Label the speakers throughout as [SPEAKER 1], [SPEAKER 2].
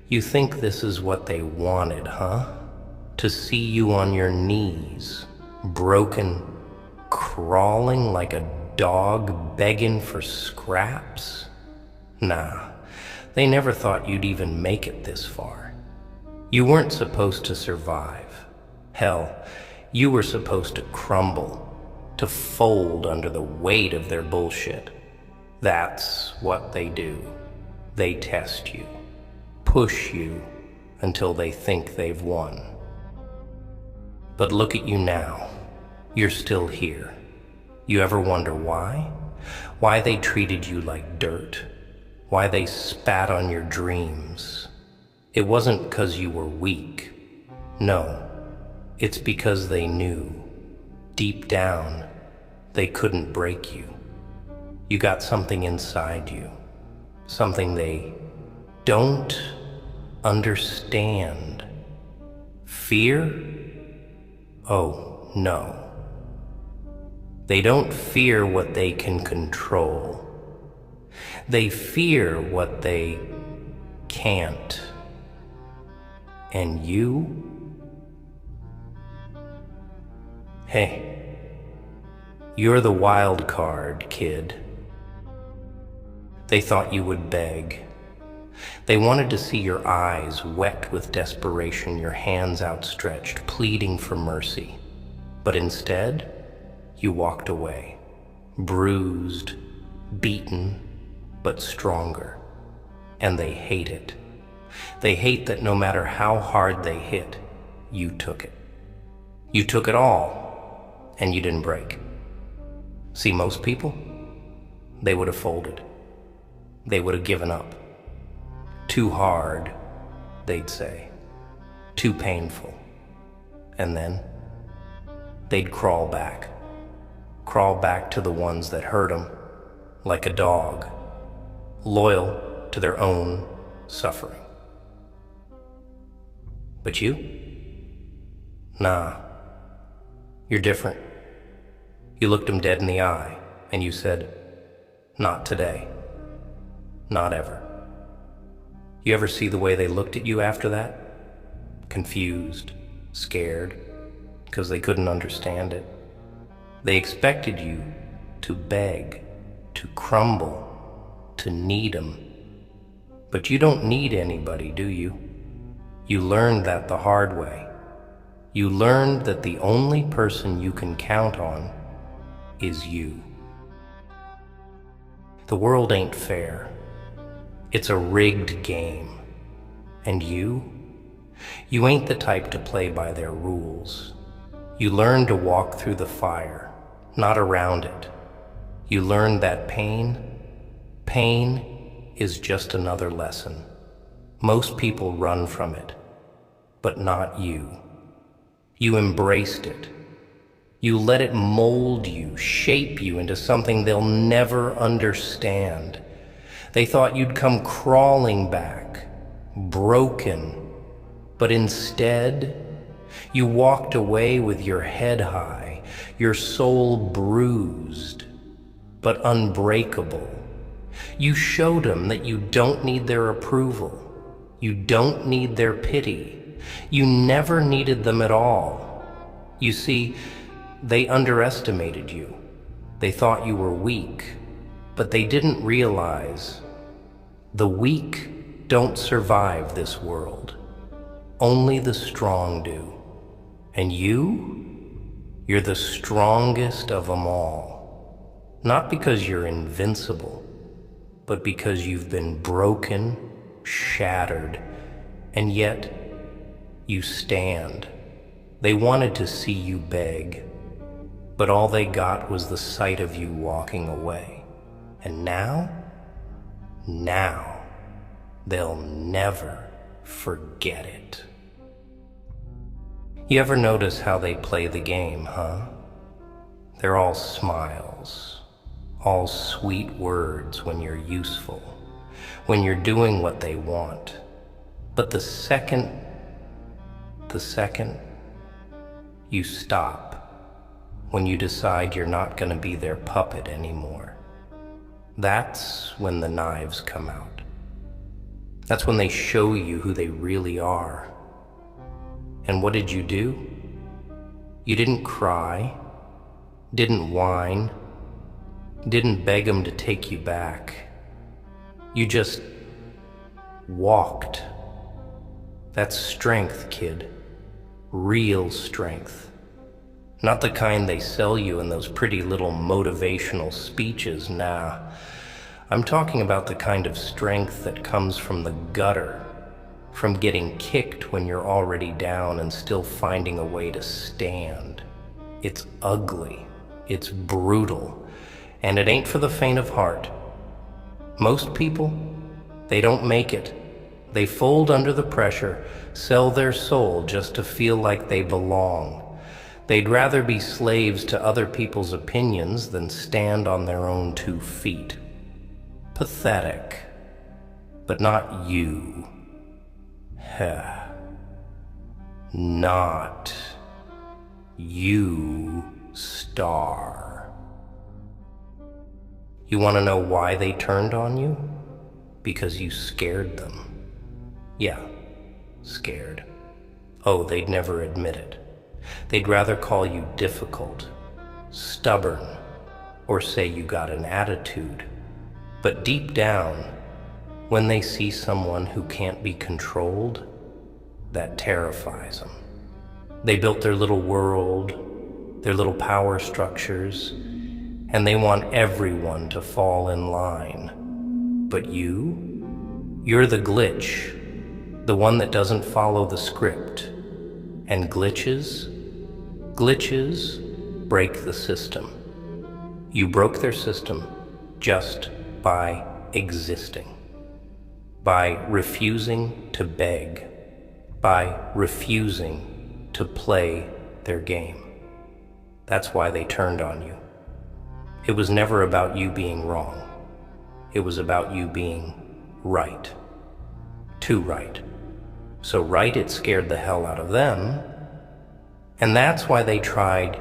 [SPEAKER 1] You think this is what they wanted, huh? To see you on your knees, broken, crawling like a dog begging for scraps? Nah, they never thought you'd even make it this far. You weren't supposed to survive. Hell, you were supposed to crumble, to fold under the weight of their bullshit. That's what they do. They test you, push you until they think they've won. But look at you now. You're still here. You ever wonder why? Why they treated you like dirt? Why they spat on your dreams? It wasn't because you were weak. No, it's because they knew, deep down, they couldn't break you. You got something inside you, something they don't understand. Fear? Oh, no. They don't fear what they can control. They fear what they can't. And you? Hey, you're the wild card, kid. They thought you would beg. They wanted to see your eyes wet with desperation, your hands outstretched, pleading for mercy. But instead, you walked away, bruised, beaten, but stronger. And they hate it. They hate that no matter how hard they hit, you took it. You took it all, and you didn't break. See, most people, they would have folded. They would have given up. Too hard, they'd say. Too painful. And then they'd crawl back. Crawl back to the ones that hurt them, like a dog, loyal to their own suffering. But you? Nah. You're different. You looked them dead in the eye, and you said, not today. Not ever. You ever see the way they looked at you after that? Confused, scared, because they couldn't understand it. They expected you to beg, to crumble, to need 'em. But you don't need anybody, do you? You learned that the hard way. You learned that the only person you can count on is you. The world ain't fair. It's a rigged game. And you ain't the type to play by their rules. You learn to walk through the fire, not around it. You learn that pain is just another lesson. Most people run from it, but not you. You embraced it. You let it mold you, shape you into something they'll never understand. They thought you'd come crawling back, broken, but instead, you walked away with your head high, your soul bruised, but unbreakable. You showed them that you don't need their approval. You don't need their pity. You never needed them at all. You see, they underestimated you. They thought you were weak, but they didn't realize the weak don't survive this world. Only the strong do. And you're the strongest of them all. Not because you're invincible, but because you've been broken, shattered, and yet you stand. They wanted to see you beg, but all they got was the sight of you walking away. And now, they'll never forget it. You ever notice how they play the game, huh? They're all smiles, all sweet words when you're useful, when you're doing what they want. But the second you stop, when you decide you're not going to be their puppet anymore, that's when the knives come out. That's when they show you who they really are. And what did you do? You didn't cry, didn't whine, didn't beg them to take you back. You just walked. That's strength, kid. Real strength. Not the kind they sell you in those pretty little motivational speeches, nah. I'm talking about the kind of strength that comes from the gutter, from getting kicked when you're already down and still finding a way to stand. It's ugly, it's brutal, and it ain't for the faint of heart. Most people, they don't make it. They fold under the pressure, sell their soul just to feel like they belong. They'd rather be slaves to other people's opinions than stand on their own 2 feet. Pathetic, but not you. Not you, Star. You want to know why they turned on you? Because you scared them. Yeah, scared. Oh, they'd never admit it. They'd rather call you difficult, stubborn, or say you got an attitude. But deep down, when they see someone who can't be controlled, that terrifies them. They built their little world, their little power structures, and they want everyone to fall in line. But you're the glitch, the one that doesn't follow the script. And glitches break the system. You broke their system just by existing. By refusing to beg, by refusing to play their game. That's why they turned on you. It was never about you being wrong. It was about you being right. Too right. So right, it scared the hell out of them, and that's why they tried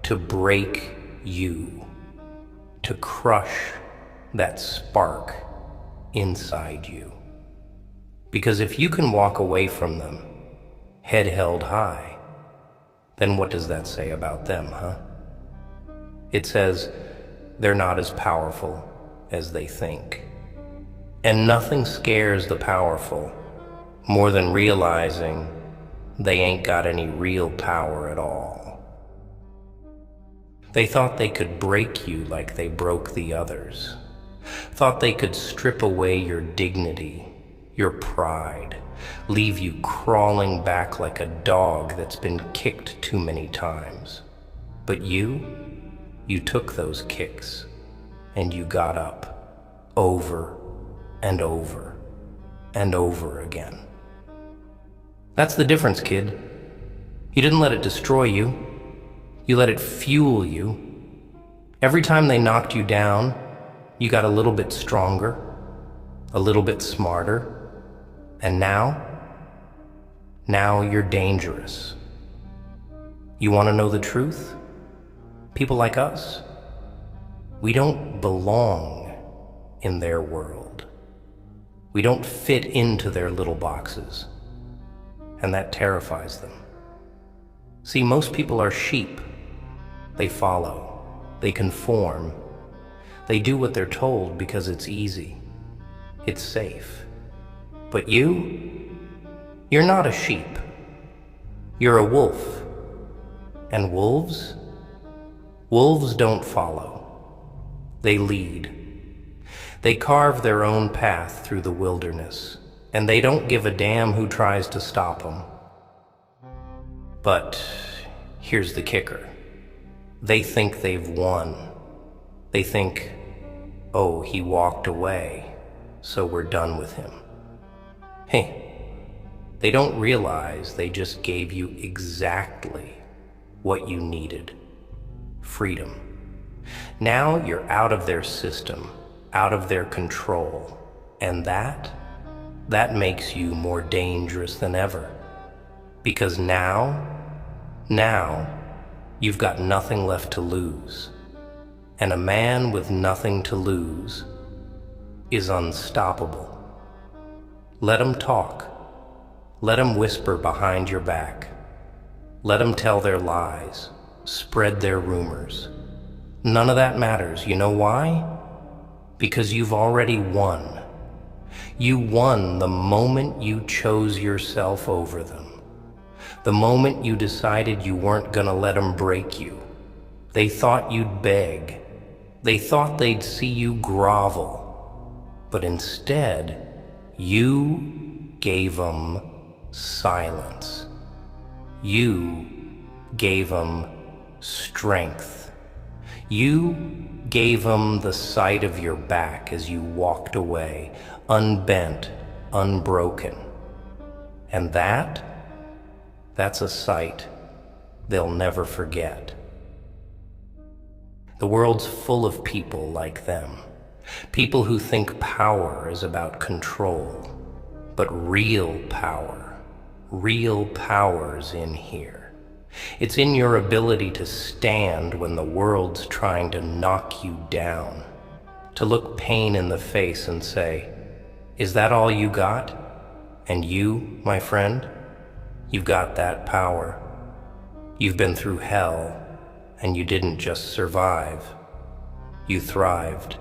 [SPEAKER 1] to break you, to crush that spark inside you. Because if you can walk away from them, head held high, then what does that say about them, huh? It says they're not as powerful as they think. And nothing scares the powerful more than realizing they ain't got any real power at all. They thought they could break you like they broke the others. Thought they could strip away your dignity, your pride, leave you crawling back like a dog that's been kicked too many times. But you took those kicks and you got up over and over and over again. That's the difference, kid. You didn't let it destroy you. You let it fuel you. Every time they knocked you down, you got a little bit stronger, a little bit smarter, and now you're dangerous. You want to know the truth? People like us, we don't belong in their world. We don't fit into their little boxes, and that terrifies them. See, most people are sheep. They follow, they conform, they do what they're told because it's easy, it's safe. But you're not a sheep. You're a wolf. And wolves don't follow. They lead. They carve their own path through the wilderness, and they don't give a damn who tries to stop them. But here's the kicker. They think they've won. They think, oh, he walked away, so we're done with him. Hey, they don't realize they just gave you exactly what you needed. Freedom. Now you're out of their system, out of their control, and that makes you more dangerous than ever. Because now you've got nothing left to lose. And a man with nothing to lose is unstoppable. Let 'em talk. Let 'em whisper behind your back. Let 'em tell their lies, spread their rumors. None of that matters. You know why? Because you've already won. You won the moment you chose yourself over them. The moment you decided you weren't gonna let 'em break you. They thought you'd beg. They thought they'd see you grovel. But instead, you gave 'em silence. You gave 'em strength. You gave 'em the sight of your back as you walked away, unbent, unbroken. And that's a sight they'll never forget. The world's full of people like them. People who think power is about control. But real power's in here. It's in your ability to stand when the world's trying to knock you down. To look pain in the face and say, "Is that all you got?" And you, my friend, you've got that power. You've been through hell, and you didn't just survive. You thrived.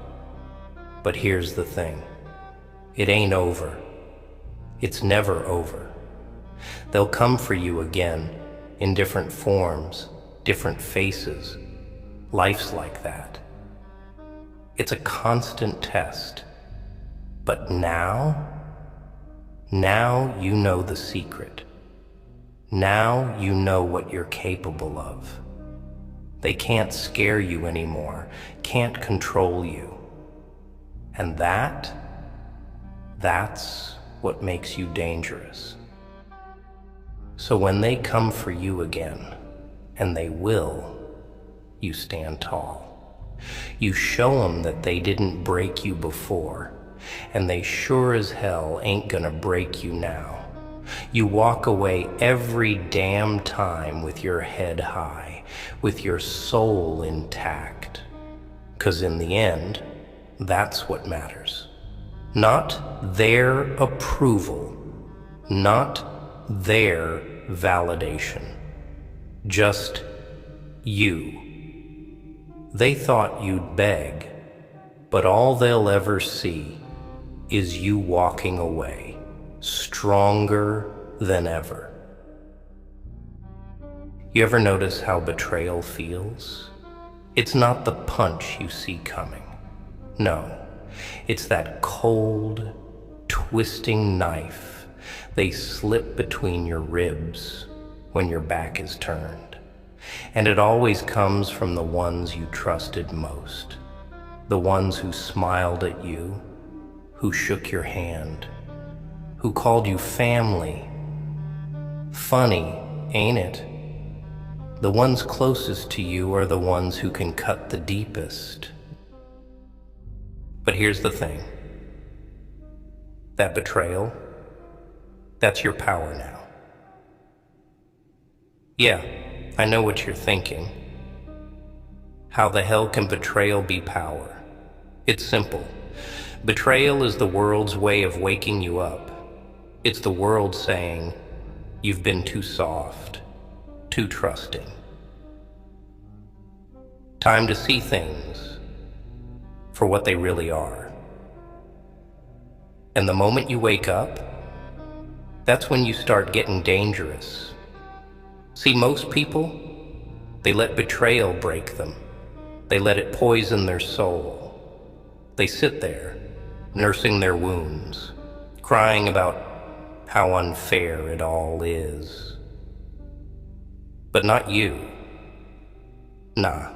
[SPEAKER 1] But here's the thing. It ain't over. It's never over. They'll come for you again, in different forms, different faces. Life's like that. It's a constant test. But now you know the secret. Now you know what you're capable of. They can't scare you anymore, can't control you. And that's what makes you dangerous. So when they come for you again, and they will, you stand tall. You show them that they didn't break you before, and they sure as hell ain't gonna break you now. You walk away every damn time with your head high, with your soul intact. 'Cause in the end, that's what matters. Not their approval, not their validation, just you. They thought you'd beg, but all they'll ever see is you walking away, stronger than ever. You ever notice how betrayal feels? It's not the punch you see coming. No, it's that cold, twisting knife they slip between your ribs when your back is turned. And it always comes from the ones you trusted most. The ones who smiled at you, who shook your hand, who called you family. Funny, ain't it? The ones closest to you are the ones who can cut the deepest. But here's the thing. That betrayal, that's your power now. Yeah, I know what you're thinking. How the hell can betrayal be power? It's simple. Betrayal is the world's way of waking you up. It's the world saying, you've been too soft, too trusting. Time to see things for what they really are. And the moment you wake up, that's when you start getting dangerous. See, most people, they let betrayal break them. They let it poison their soul. They sit there, nursing their wounds, crying about how unfair it all is. But not you. Nah.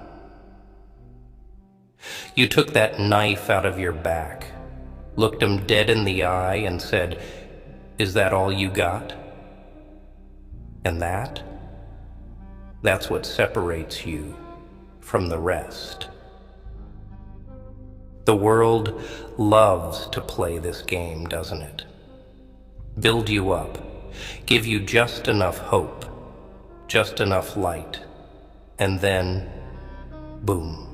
[SPEAKER 1] You took that knife out of your back, looked him dead in the eye and said, "Is that all you got?" And that's what separates you from the rest. The world loves to play this game, doesn't it? Build you up, give you just enough hope, just enough light, and then, boom.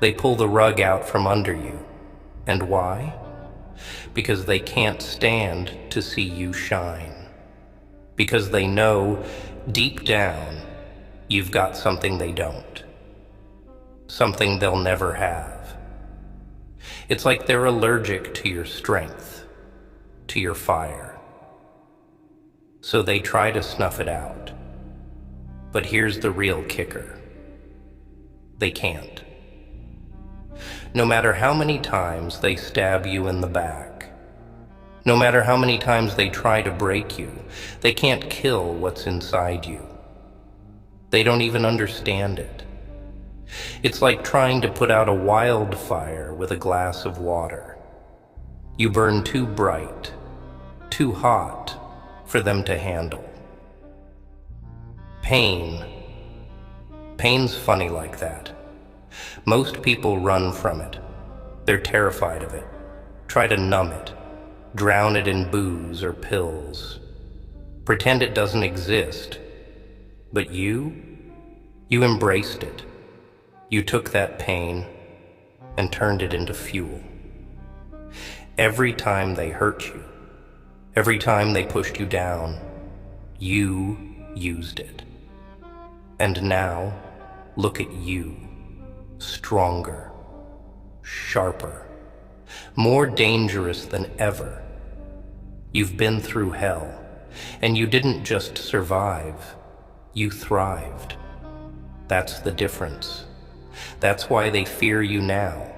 [SPEAKER 1] They pull the rug out from under you. And why? because they can't stand to see you shine, because they know deep down you've got something they don't, something they'll never have. It's like they're allergic to your strength, to your fire. So they try to snuff it out. But here's the real kicker. They can't. No matter how many times they stab you in the back, no matter how many times they try to break you, they can't kill what's inside you. They don't even understand it. It's like trying to put out a wildfire with a glass of water. You burn too bright, too hot for them to handle. Pain's funny like that. Most people run from it. They're terrified of it, try to numb it, drown it in booze or pills, pretend it doesn't exist. But you embraced it. You took that pain and turned it into fuel. Every time they hurt you, every time they pushed you down, you used it. And now, look at you, stronger, sharper, more dangerous than ever. You've been through hell, and you didn't just survive, you thrived. That's the difference. That's why they fear you now,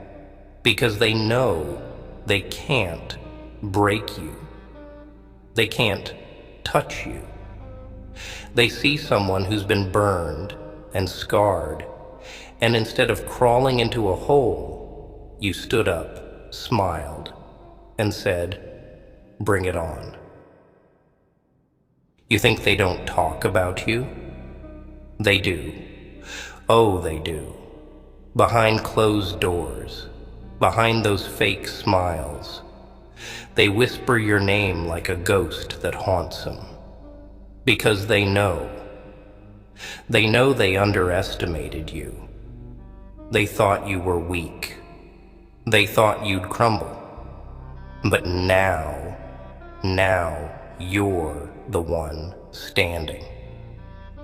[SPEAKER 1] because they know they can't break you. They can't touch you. They see someone who's been burned and scarred, and instead of crawling into a hole, you stood up, smiled, and said, "Bring it on." You think they don't talk about you? They do. Oh, they do. Behind closed doors, behind those fake smiles, they whisper your name like a ghost that haunts them. Because they know. They know they underestimated you. They thought you were weak. They thought you'd crumble. But now you're the one standing.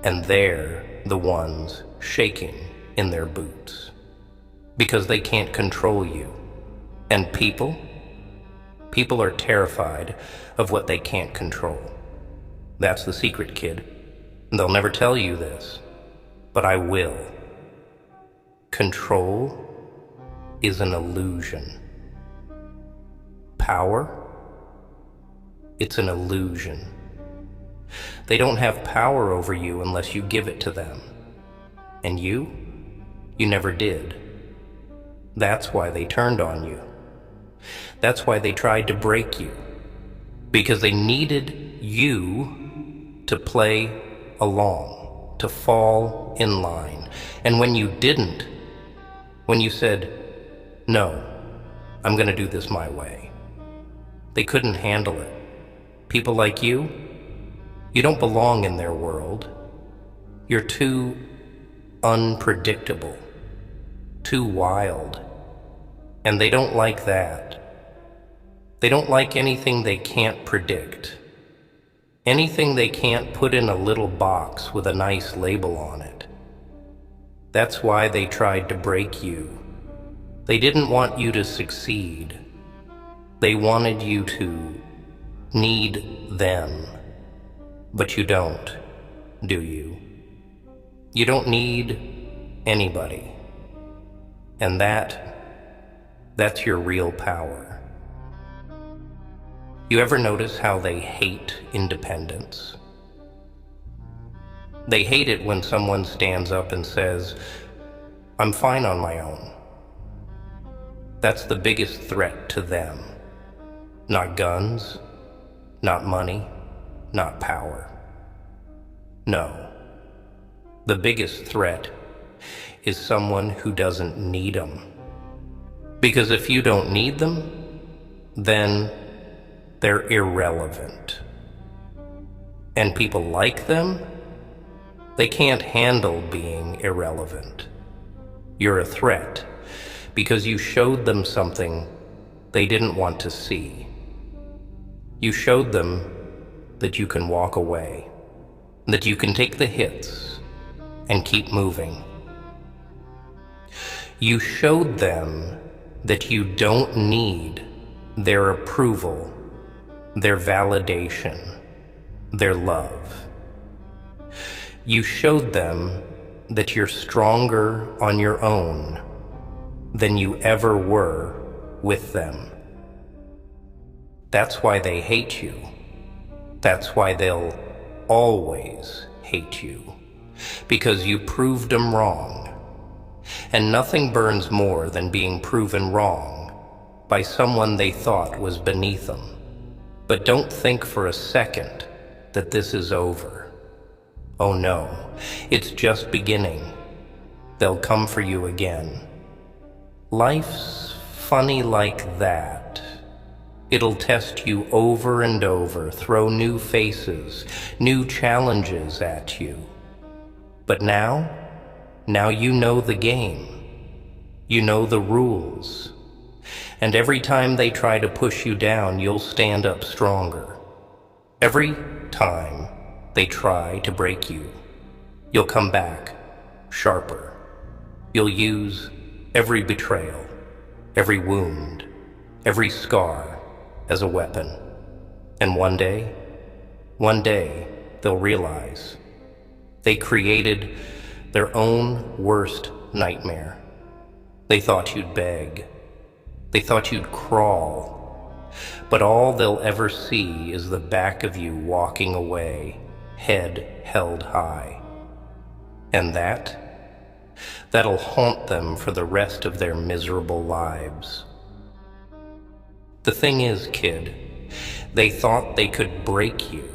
[SPEAKER 1] And they're the ones shaking in their boots. Because they can't control you. And people are terrified of what they can't control. That's the secret, kid. They'll never tell you this, but I will. Control is an illusion. Power, it's an illusion. They don't have power over you unless you give it to them. And you never did. That's why they turned on you. That's why they tried to break you. Because they needed you to play along, to fall in line. And when you didn't, when you said, "No, I'm gonna do this my way," they couldn't handle it. People like you don't belong in their world. You're too unpredictable, too wild. And they don't like that. They don't like anything they can't predict. Anything they can't put in a little box with a nice label on it. That's why they tried to break you. They didn't want you to succeed. They wanted you to need them. But you don't, do you? You don't need anybody. And that's your real power. You ever notice how they hate independence? They hate it when someone stands up and says, "I'm fine on my own." That's the biggest threat to them. Not guns, not money, not power. No. The biggest threat is someone who doesn't need them. Because if you don't need them, then they're irrelevant. And people like them, they can't handle being irrelevant. You're a threat because you showed them something they didn't want to see. You showed them that you can walk away, that you can take the hits and keep moving. You showed them that you don't need their approval, their validation, their love. You showed them that you're stronger on your own than you ever were with them. That's why they hate you. That's why they'll always hate you, because you proved them wrong. And nothing burns more than being proven wrong by someone they thought was beneath them. But don't think for a second that this is over. Oh no, it's just beginning. They'll come for you again. Life's funny like that. It'll test you over and over, throw new faces, new challenges at you. But now you know the game. You know the rules. And every time they try to push you down, you'll stand up stronger. Every time they try to break you, you'll come back sharper. You'll use every betrayal, every wound, every scar as a weapon. And one day they'll realize they created their own worst nightmare. They thought you'd beg. They thought you'd crawl. But all they'll ever see is the back of you walking away, head held high. And that'll haunt them for the rest of their miserable lives. The thing is, kid, they thought they could break you,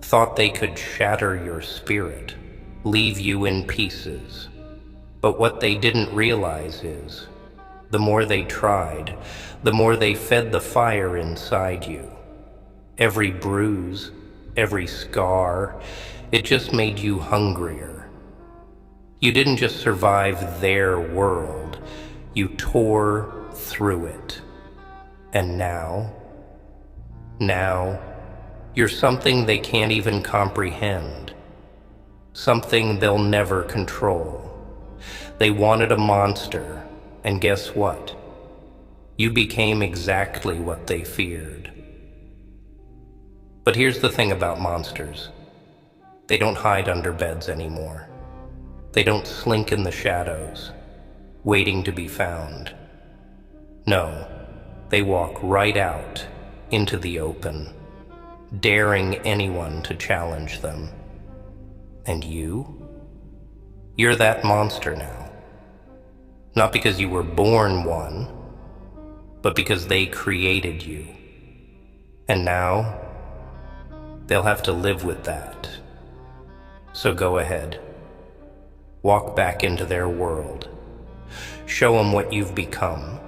[SPEAKER 1] thought they could shatter your spirit, leave you in pieces. But what they didn't realize is, the more they tried, the more they fed the fire inside you. Every bruise, every scar, it just made you hungrier. You didn't just survive their world, you tore through it. And now, you're something they can't even comprehend. Something they'll never control. They wanted a monster, and guess what? You became exactly what they feared. But here's the thing about monsters. They don't hide under beds anymore. They don't slink in the shadows, waiting to be found. No, they walk right out into the open, daring anyone to challenge them. And you're that monster now. Not because you were born one, but because they created you. And now, they'll have to live with that. So go ahead. Walk back into their world. Show them what you've become.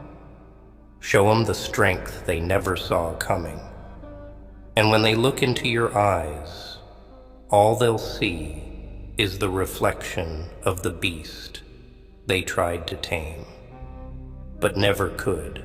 [SPEAKER 1] Show them the strength they never saw coming. And when they look into your eyes, all they'll see is the reflection of the beast they tried to tame, but never could.